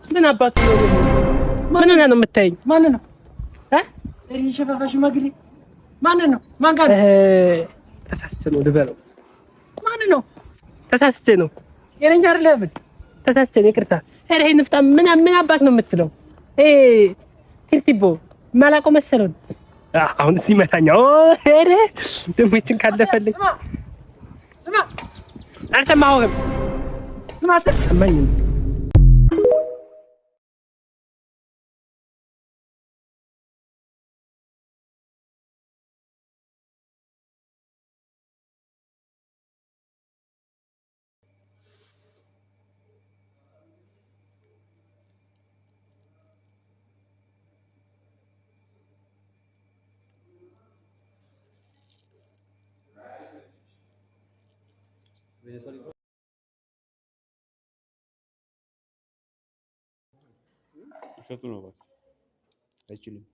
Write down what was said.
ምን አባቱ ነው? ምን ነው የምታየኝ? ማን ነው? እሪ ሸፋፋሽ ማግሊ ማን ነው? ማን ጋር ተሳስቼ ነው ልበለው። ማን ነው? ተሳስቼ ነው። የረኛ አይደለም። ተሳስቼ ነው። ይቅርታ። እሬ ንፍጣ ምን አባት ነው የምትለው? ቲርቲቦ ማላቆ መሰለው። አሁን ሲመታኛ እሬ ደሞችን ካለፈልኝ ስማ አልሰማሁም። ስማ ተሰማኝ። ውሸቱ ነው። በቃ አይችልም።